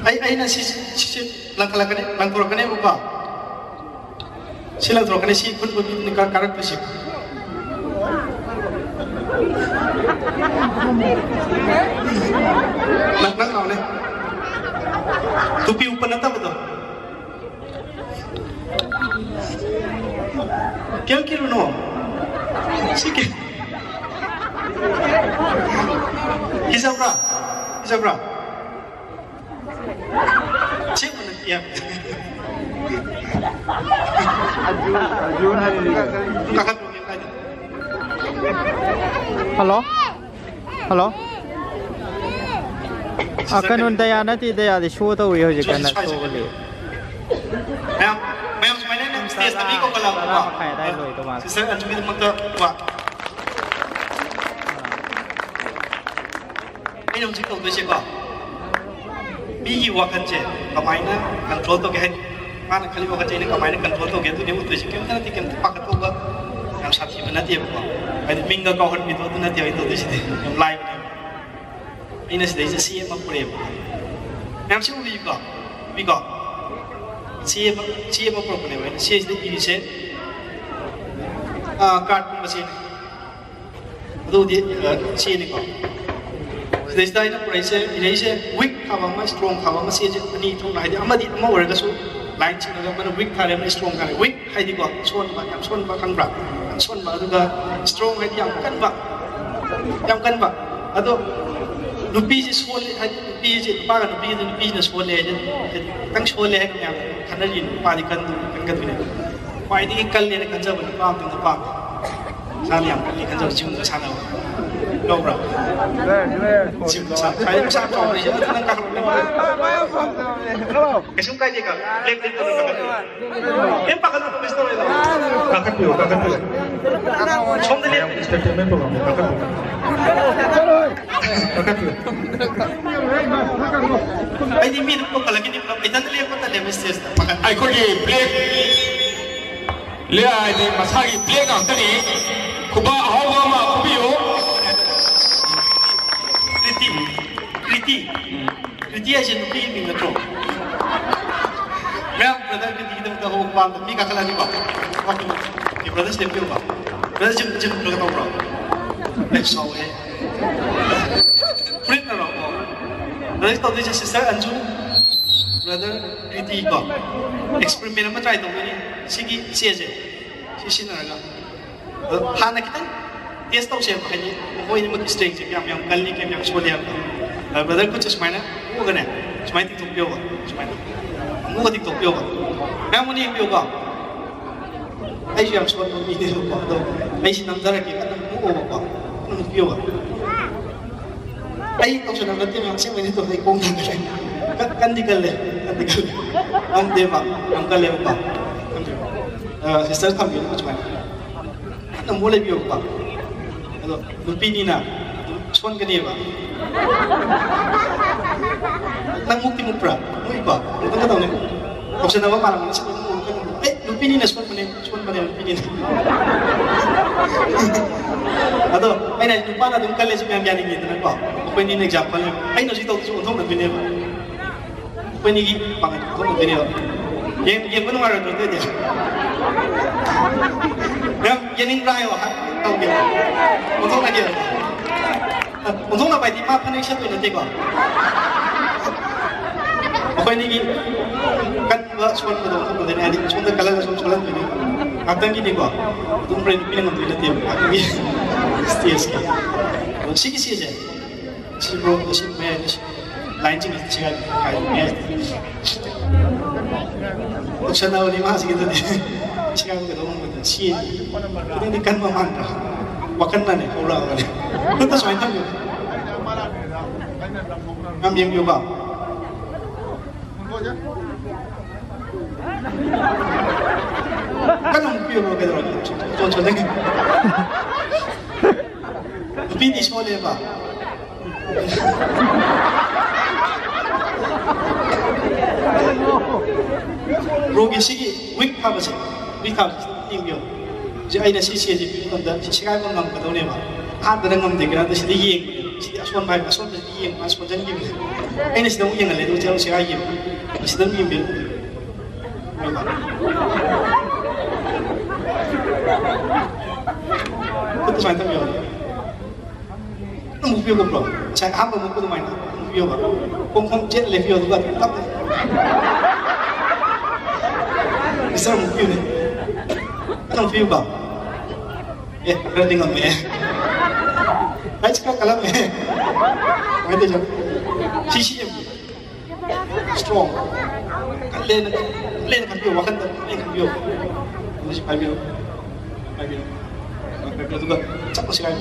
Aina si langkah-langkahnya buka. Silang terokane si pun ni karat tu si. Nak kau ni. Tupi upah nanti betul. Kau kira no? Sikit. Hisap berapa? Cik mana dia? Kakak tu yang tanya. Halo. Akan undaya nanti daya di show tu yo je kan show boleh. Memang sebenarnya ni stage tapi kau kalau buat. Pakai dah loh itu mas. Saya cuma itu makta buat. Ini yang cikgu tu siapa? Bihi wakan je, kamaina control tu ke? Mana kali wakan je ni kamaina control tu ke? Tu dia tu siapa? Kan nanti kan pakai tu buat. Yang sahaja benar dia buat. Ada minggu kau kan itu tu nanti itu tu sih. Yang live ni. Ini sudah siapa apa pun. Yang siapa juga. Siapa apa pun. Siapa ini sih. Card pun masih. Tu dia siapa ni kau. Jadi saya nak percaya ini saya weak kawan mas strong kawan mas saja ni tu nak dia amadi amma orang tu line cina mana weak kawan mas strong kawan weak hai di gua son kan berat son juga strong hai yang kan bak atau lupi je son hai lupi je bagan lupi je son le je tang son le yang karena ini padi kan tu ni pai di kal le kan jauh pam tu pam sana yang kan jauh cium sana Go bro. Saya bisa tahu ni, jangan nak kalau. Kesum kaji kau, lek tu kakak. Empat kalau pistol itu. Kakak tu. Som dia. Statement tu kakak tu. Ini minum kau kalau ni, itu nanti lihat kau tak mesti. Ai kau ni play. Lihat ini masih play kan tadi. Kuba hawa ma kubiyo. Kriti aja tu pilih minyak tu. Memang brother kriti kita muda hoak bang, tapi kakak lagi bang. Waktu ni brother step tu bang. Brother jem brother tahu bang. Let's show it. Print na bang. Brother tahu dia sister Anju. Brother kriti bang. Eksperimen apa try tu ni? Sigi aja. Sisi naraga. Hana kita test tahu siapa ni. Oh ini mungkin strength yang kali ni yang semua dia. Brother ko cuma na, mo gana, cuma TikTok video ba, cuma na, mo TikTok video ba, na mo ni video ba, ay siya ang suot ng video ba, do, ay sinamdara kita ng mo ba, ng video ba, ay ito siya natin yung siya nito ay kung kandikal ang deba, ang kalew ba, sister kami ko cuma, ang mulai video ba, do, lupini na, suon ka niya ba. Nang mukti mo pra, mo iba. Ano ka daw ni? Kung sa nawa parang sa mo ka. Lupini na suwan pa niya lupini. Ato, ay na lupa na dun kale sa mga biyaning dito na ba? Kung hindi na example, ay no sitaw sa untong nagbini ba? Kung hindi pangat ko nagbini ba? Yang pun ngayon dito dia. Yang ini rayo ha, tahu dia. Untong lagi. Untung nak bayi mah panik siapa yang nanti kau? Apa ini kan buat suan betul betul dan adik suan terkalah suan ini. Apa yang ini kau? Untung berani pilih nanti nanti. Ini stres ke? Sih aja. Si bro, si match, line cing cing kayak match. Usaha awal lima segitu deh. Cing aku ketemu dengan si. Ini kan memandang. Makan mana orang ni? Kita semua itu. Kami yang juga. Kan orang piu orang kedua ni. Contoh lagi. Tapi di sekolah apa? Rogi sigi week apa sih? Week apa sih? Tinggal. Jadi ada sisi di film dan sisi kaya pun nggak tahu ni apa. Ada dengan mereka nanti sedih yang sih asuhan baik asuhan jadi yang asuhan jadi game ini sedang yang ada itu jauh sekali game sedang game itu main tapi ya mục tiêu của bro saya apa mục tiêu main mục tiêu apa không chết lấy phiếu juga tetap bisa mục tiêu này không phiếu apa ada dengan me baik sekali kalau me ada jam CCM strong lên kan phiếu bahkan lên kan phiếu ini sih phiếu juga cepat sekali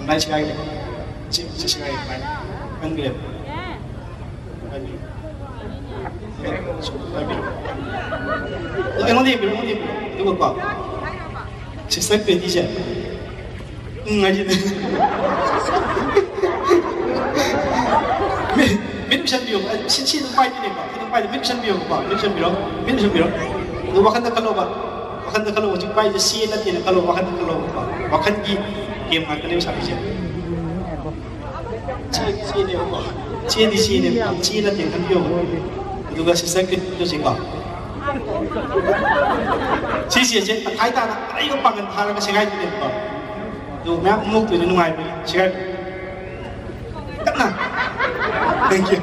naik sekali sekali kan dia yang mana biru itu apa sistem pedi je ngaji ni bisa biru sini tempat ini pak tempat ini bisa biru pak bisa biru itu bahkan tak kalau pak bahkan tak kalau jumpa je sini nanti kalau bahkan tak kalau pak bahkan di game akan lebih sampai siapa sini apa sini nanti kan biru itu gak sistem itu sih pak sisi je thái ta ai có bằng thà là cái xe gì vậy dù mẹ mua từ nước ngoài về xe cắt nào thank you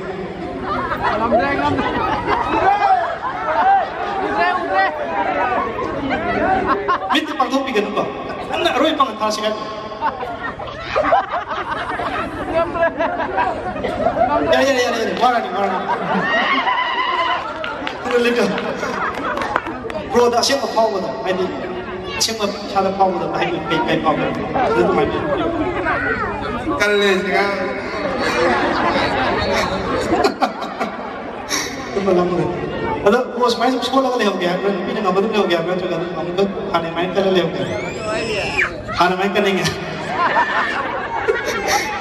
biết cái bằng thuốc bị gần không anh lại rồi bằng thà xe ya warna itu lebih bro dah siapa power dah ini siapa cara power dah ini pay power itu macam kalau sekarang itu malam ni ada bos main sekolah kali ho gaya kan ini nggak betul ho gaya kan juga हमको खाने main kali ho gaya खाने main करेंगे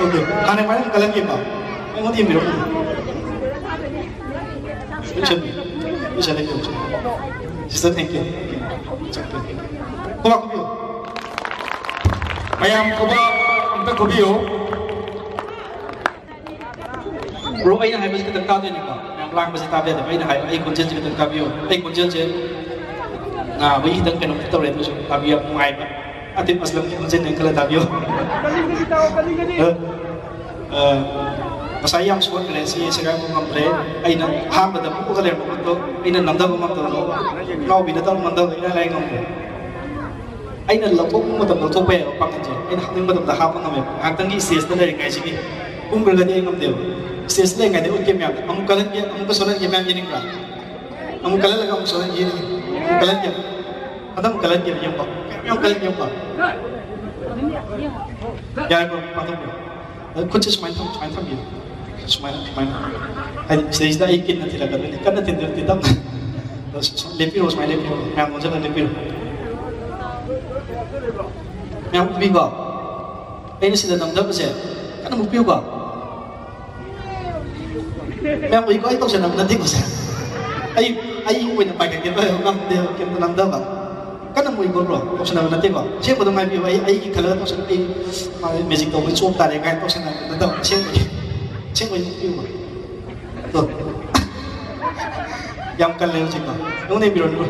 oke खाने main kalian apa yang mau diambil bisa lagi sister thank you kuba kubiyo mayam kuba untuk kubiyo bro ai hai basi ketak tahu ni ba yang lang basi tahu dia ai hai ai kunci je ketak tahu ai kunci je nah bagi hidang kan kita boleh tu tahu yang mai ba atip aslam kunci yang kala tahu masayang suat kalian sih sekarang mau ngambil, aina ham pada buku kalian buku tu, aina nanda mau ngambil tu, nau bina tahu nanda aina lain ngambil, aina lalu mau tahu tu pe, pangan je, aina hamil mau tahu ham ngambil, hantang ni sales tu dari ngaji ni, bergadi ngambil, sales tu ngaji tu kemia, amu kalian dia, amu kesolan kemia jadi enggak, amu kalian lagi amu kesolan jadi, amu kalian dia, ada amu kalian dia yang apa, yang kalian dia apa, ya aku patut, kunci semain dia. Semain ada sejak ikin nanti lagi ni kan nanti tidak lebih harus main lebih yang macam mana lebih yang biga ini sudah 6 tahun saja kan mau biga yang biga itu sudah 6 tahun saja ai punya pakai kita orang dia kita 6 tahun kan mau biga bro itu sudah 6 tahun siapa tu main biga ai kalau tu sudah ai music tu macam tak ada kan tu sudah 6 tahun siapa yang biru? Tuh, yang kan lewat siapa? Yang ni biru dulu,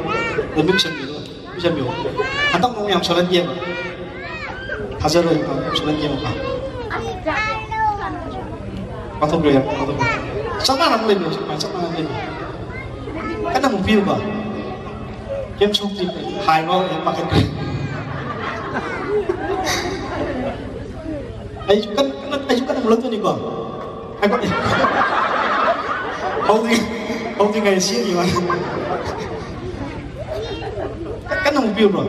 lebih bisa biru. Antang mau yang solat dia, hajar yang solat dia apa? Patut biru ya, patut biru. Sama nak lebih, sama nak lebih. Kan mau biru ba? Game suci, high roll yang pakai biru. Ayo kan mulut tu ni kau. Aku ni, holding ayah sih gimana? Kan nak biru bro.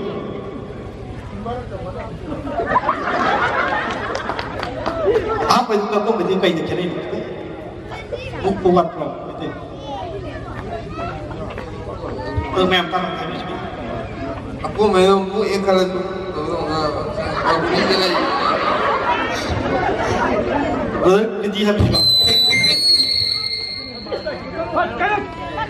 Apa itu kau betul kau ini kena ini? Buku buat bro, betul. Memang tak ada macam. aku memang bu kalau tu, aku ni lagi. Hindi happy ba?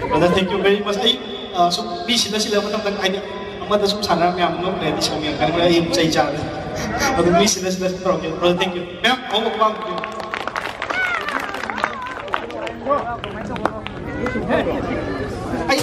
Brother, thank you very much. Ay, so busy na sila matang ay ang mata sum sana may amno ready sa mga kanila ay say chat. ꯑꯗꯨ ꯃꯤ ꯁꯤꯜꯂ ꯇꯧꯔꯛꯀꯦ brother thank you ꯃꯌꯥꯝ ꯑꯍꯨꯝ ꯑꯄꯥꯝꯕ ꯑꯩ